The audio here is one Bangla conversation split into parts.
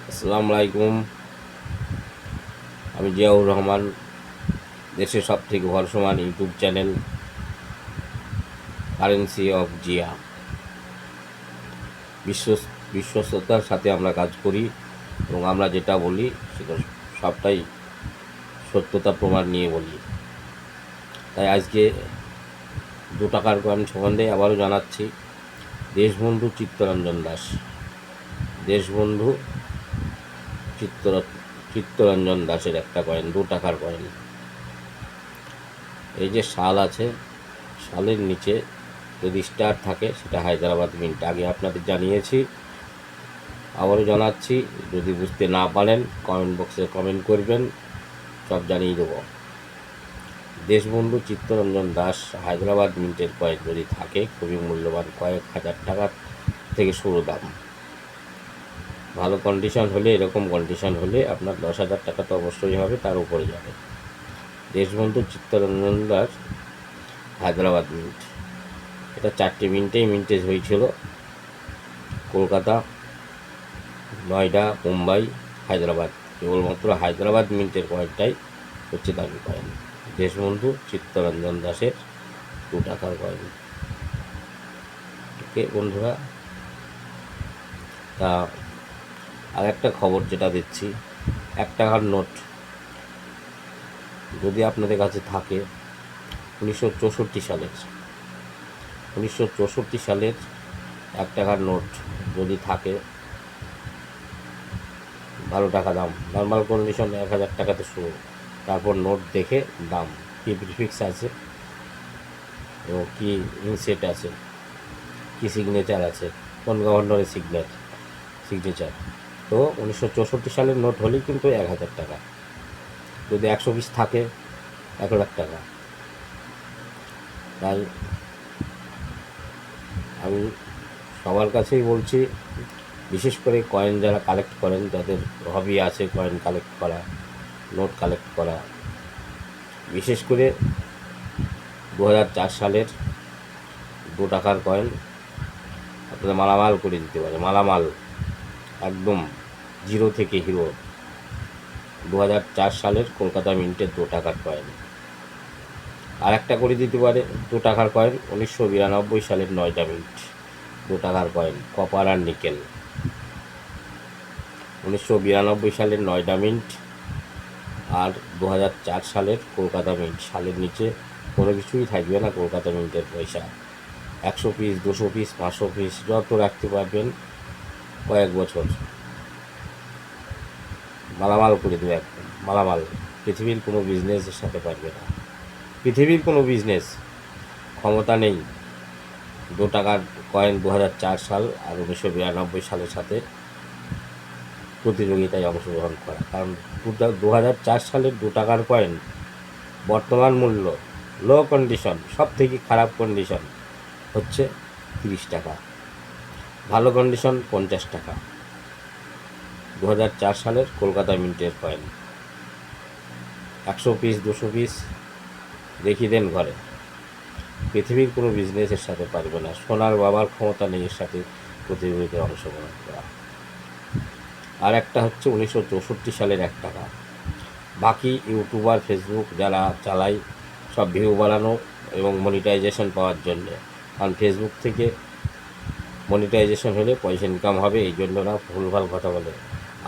আসসালামু আলাইকুম। আমি জিয়াউর রহমান। দেশের সবথেকে ভরসমান YouTube channel currency of Zia. বিশ্ব বিশ্বস্ততার সাথে আমরা কাজ করি এবং আমরা যেটা বলি সেটা সবটাই সত্যতা প্রমাণ নিয়ে বলি। তাই আজকে 2 টাকার কয়েন সম্বন্ধে আবারও জানাচ্ছি। দেশবন্ধু চিত্তরঞ্জন দাস, দেশবন্ধু চিত্তরঞ্জন দাসের একটা কয়েন, 2 টাকার কয়েন। এই যে শাল আছে, শালের নিচে যদি স্টার থাকে সেটা হায়দ্রাবাদ মিন্ট। আগে আপনাদের জানিয়েছি, আবারও জানাচ্ছি। যদি বুঝতে না পারেন কমেন্ট বক্সে কমেন্ট করবেন, সব জানিয়ে দেবো। দেশবন্ধু চিত্তরঞ্জন দাস হায়দ্রাবাদ মিন্টের কয়েন যদি থাকে, খুবই মূল্যবান, কয়েক হাজার টাকা থেকে শুরু দাম। ভালো কন্ডিশন হলে, এরকম কন্ডিশন হলে আপনার 10,000 টাকা তো অবশ্যই হবে, তার উপরে যাবে। দেশবন্ধু চিত্তরঞ্জন দাস হায়দ্রাবাদ মিন্ট। এটা 4টে মিন্টেই মিন্টেজ হয়েছিল। কলকাতা, নয়ডা, মুম্বাই, হায়দ্রাবাদ। কেবলমাত্র হায়দ্রাবাদ মিন্টের কয়েনটাই হচ্ছে দামি কয়েন। দেশবন্ধু চিত্তরঞ্জন দাসের 2 টাকার কয়েন। ওকে বন্ধুরা, তা আর একটা খবর যেটা দিচ্ছি, 1 টাকার নোট যদি আপনাদের কাছে থাকে, 1964 সালের 1 টাকার নোট যদি থাকে, ভালো টাকা দাম, নর্মাল কন্ডিশন 1,000 টাকাতে শুরু। তারপর নোট দেখে দাম, কী প্রিফিক্স আছে এবং কী ইনসেট আছে, কী সিগনেচার আছে, কোন গভর্নরের সিগনেচার। তো 1964 সালের নোট হলেই কিন্তু 1,000 টাকা। যদি 100 পিস থাকে, 1,00,000 টাকা। তাই আমি সবার কাছেই বলছি, বিশেষ করে কয়েন যারা কালেক্ট করেন, যাদের হবি আছে কয়েন কালেক্ট করা, নোট কালেক্ট করা, বিশেষ করে 2004 সালের 2 টাকার কয়েন আপনাদের মালামাল করে দিতে পারে। মালামাল একদম জিরো থেকে হিরো। 2004 সালের কলকাতা মিন্টের 2 টাকার কয়েন। আর একটা করে দিতে পারে 2 টাকার কয়েন, 1992 সালের নয়ডা মিন্ট 2 টাকার কয়েন, কপার আর নিকেল। 1992 সালের নয়ডা মিন্ট আর 2004 সালের কলকাতা মিন্ট। সালের নিচে কোনো কিছুই থাকবে না কলকাতা মিন্টের পয়সা। 100 পিস, 200 পিস, 500 পিস যত রাখতে পারবেন, কয়েক বছর মালামাল করে দেবে একদম মালামাল। পৃথিবীর কোনো বিজনেসের সাথে পারবে না, পৃথিবীর কোনো বিজনেস ক্ষমতা নেই 2 টাকার কয়েন 2004 সাল আর 1992 সালের সাথে প্রতিযোগিতায় অংশগ্রহণ করা। কারণ 2004 সালের 2 টাকার কয়েন বর্তমান মূল্য, লো কন্ডিশন, সব থেকে খারাপ কন্ডিশন হচ্ছে 30 টাকা, ভালো কন্ডিশন 50 টাকা। 2004 সালের কলকাতা মিন্টের কয়েন, 100 পিস, 200 পিস রেখে দেন ঘরে। পৃথিবীর কোনো বিজনেসের সাথে পারবে না, সোনার বাবার ক্ষমতা নেই এর সাথে প্রতিযোগিতায় অংশগ্রহণ করা। আর একটা হচ্ছে 1964 সালের 1 টাকা। বাকি ইউটিউবার, ফেসবুক যারা চালায়, সব ভিউ বাড়ানো এবং মনিটাইজেশন পাওয়ার জন্য। কারণ ফেসবুক থেকে মনিটাইজেশন হলে পয়সা ইনকাম হবে, এই জন্য না ভুলভাল কথা বলে।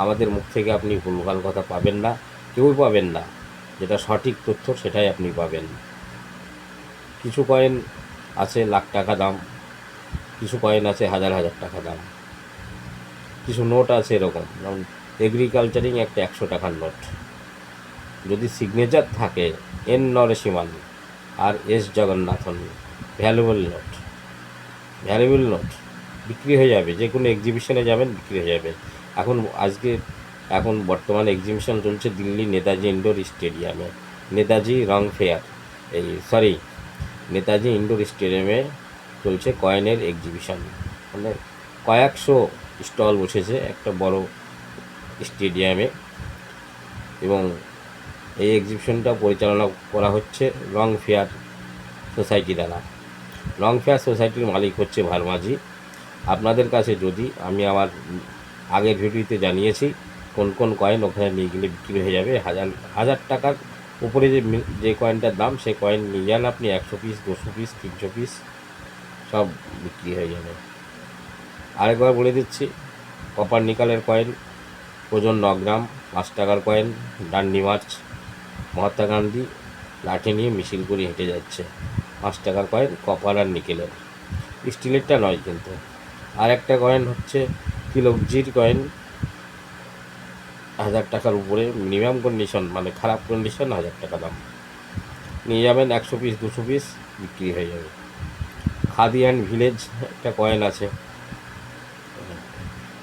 আমাদের মুখ থেকে আপনি ভুলভাল কথা পাবেন না, কেউই পাবেন না। যেটা সঠিক তথ্য সেটাই আপনি পাবেন। কিছু কয়েন আছে লাখ টাকা দাম, কিছু কয়েন আছে হাজার হাজার টাকা দাম, কিছু নোট আছে এরকম, যেমন এগ্রিকালচারিং একটা 100 টাকার নোট, যদি সিগনেচার থাকে N Narasimhan R S Jagannathan, valuable note, valuable note বিক্রি হয়ে যাবে। যে কোনো এক্সিবিশনে যাবেন, বিক্রি হয়ে যাবে। এখন বর্তমানে এক্সিবিশন চলছে দিল্লি নেতাজি ইন্ডোর স্টেডিয়ামে, নেতাজি রং ফেয়ার, নেতাজি ইন্ডোর স্টেডিয়ামে চলছে কয়েনের এক্সিবিশন। মানে কয়েকশো স্টল বসেছে একটা বড় স্টেডিয়ামে, এবং এই এক্সিবিশনটা পরিচালনা করা হচ্ছে রং ফেয়ার সোসাইটি দ্বারা। রং ফেয়ার সোসাইটির মালিক হচ্ছে ভারমাঝি। আপনাদের কাছে যদি আমি আমার আগের ভিডিওতে জানিয়েছি কোন কোন কয়েন ওখানে নিয়ে গেলে বিক্রি হয়ে যাবে। হাজার হাজার টাকার উপরে যে কয়েনটার দাম সেই কয়েন নিয়ে যান আপনি, 100 পিস 200 পিস 300 পিস সব বিক্রি হয়ে যাবে। আরেকবার বলে দিচ্ছি, কপার নিকালের কয়েন ওজন 9 গ্রাম, 5 টাকার কয়েন, ডান্ডি মার্চ, মহাত্মা গান্ধী লাঠি নিয়ে মিছিল করে হেঁটে যাচ্ছে, 5 টাকার কয়েন, কপার আর নিকেলের, স্টিলেরটা নয় কিন্তু। আর একটা কয়েন হচ্ছে তিলকজির কয়েন, 1000 টাকার উপরে, মিনিমাম কন্ডিশন, মানে খারাপ কন্ডিশন, 1000 টাকা দাম। নিয়ে যাবেন, 100 পিস 200 পিস বিক্রি হয়ে যাবে। খাদি অ্যান্ড ভিলেজ একটা কয়েন আছে,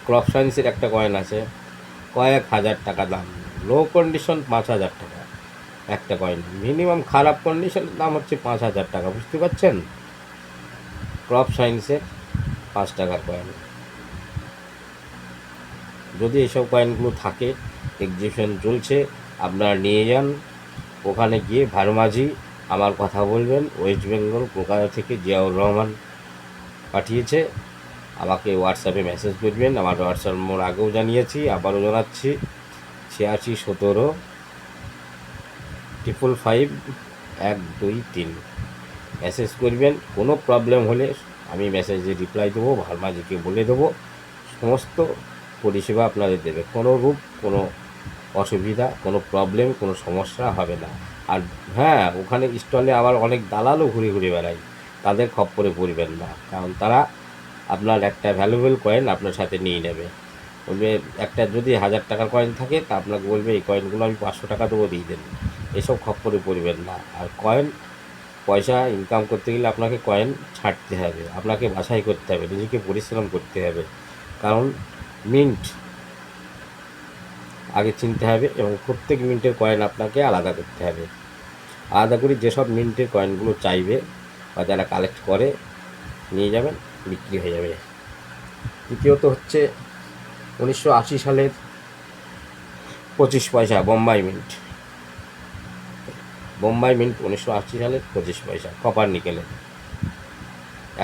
ক্রপ সায়েন্সের একটা কয়েন আছে, কয়েক হাজার টাকা দাম, লো কন্ডিশন 5000 টাকা একটা কয়েন, মিনিমাম খারাপ কন্ডিশনের দাম হচ্ছে 5000 টাকা। বুঝতে পারছেন? ক্রপ সায়েন্সের 5 টাকার কয়েন। যদি এইসব কয়েনগুলো থাকে, এক্সিবিশন চলছে, আপনারা নিয়ে যান। ওখানে গিয়ে ভারমাঝি আমার কথা বলবেন, ওয়েস্ট বেঙ্গল কলকাতা থেকে জিয়াউর রহমান পাঠিয়েছে, আমাকে হোয়াটসঅ্যাপে মেসেজ করবেন। আমার হোয়াটসঅ্যাপ নম্বর আগেও জানিয়েছি, আবারও জানাচ্ছি, 8617555123 মেসেজ করবেন। কোনো প্রবলেম হলে আমি মেসেজে রিপ্লাই দেবো, ভারমাজিকে বলে দেবো, সমস্ত পরিষেবা আপনাদের দেবে। কোনো রূপ কোনো অসুবিধা, কোনো প্রবলেম, কোনো সমস্যা হবে না। আর হ্যাঁ, ওখানে স্টলে আবার অনেক দালালও ঘুরে ঘুরে বেড়ায়, তাদের খপ্পরে পড়বেন না, কারণ তারা আপনার একটা ভ্যালুয়েবল কয়েন আপনার সাথে নিয়ে নেবে। বলবে একটা যদি 1000 টাকার কয়েন থাকে, তা আপনাকে বলবে এই কয়েনগুলো আমি 500 টাকা দেবো, দিয়ে দেন। এসব খপ্পরে পড়বেন না। আর কয়েন পয়সা ইনকাম করতে গেলে আপনাকে কয়েন ছাড়তে হবে, আপনাকে বাছাই করতে হবে, নিজেকে পরিশ্রম করতে হবে। কারণ মিন্ট আগে চিনতে হবে এবং প্রত্যেক মিন্টের কয়েন আপনাকে আলাদা করতে হবে। আলাদা করে যেসব মিন্টের কয়েনগুলো চাইবে বা যারা কালেক্ট করে নিয়ে যাবেন, বিক্রি হয়ে যাবে। দ্বিতীয়ত হচ্ছে 1980 সালের 25 পয়সা বোম্বাই মিন্ট। বোম্বাই মিন্ট 1980 সালের 25 পয়সা, কপার নিকেলের,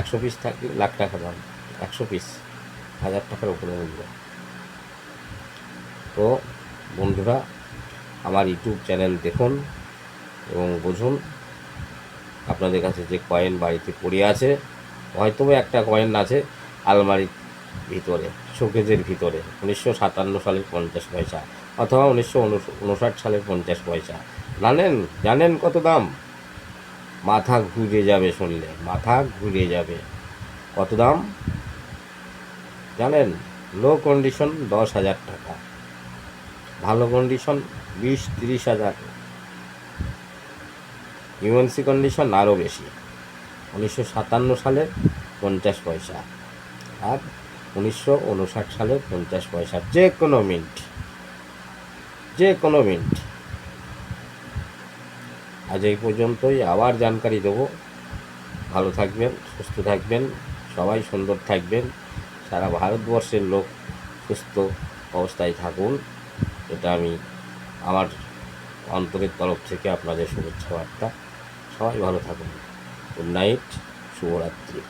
100 পিস থাকলে লাখ টাকা দাম, 100 পিস 1000 টাকার উপরে মূল্য। তো বন্ধুরা, আমার ইউটিউব চ্যানেল দেখুন এবং বুঝুন। আপনাদের কাছে যে কয়েন বাড়িতে পড়ে আছে, হয়তো একটা কয়েন আছে আলমারির ভিতরে, শোকেজের ভিতরে, 1957 সালের 50 পয়সা অথবা 1959 সালের 50 পয়সা। জানেন কত দাম? মাথা ঘুরে যাবে শুনলে, মাথা ঘুরে যাবে। কত দাম জানেন? লো কন্ডিশন 10,000 টাকা, ভালো কন্ডিশন 20-30 হাজার, ইউএনসি কন্ডিশন আরও বেশি। 1957 সালের 50 পয়সা আর 1959 সালের 50 পয়সা, যে কোনো মিন্ট। আজ এই পর্যন্তই, আবার জানকারি দেবো। ভালো থাকবেন, সুস্থ থাকবেন, সবাই সুন্দর থাকবেন, সারা ভারতবর্ষের লোক সুস্থ অবস্থায় থাকুন, এটা আমি আমার অন্তরের তরফ থেকে আপনাদের শুভেচ্ছা বার্তা। সবাই ভালো থাকুন। গুড নাইট, শুভরাত্রি।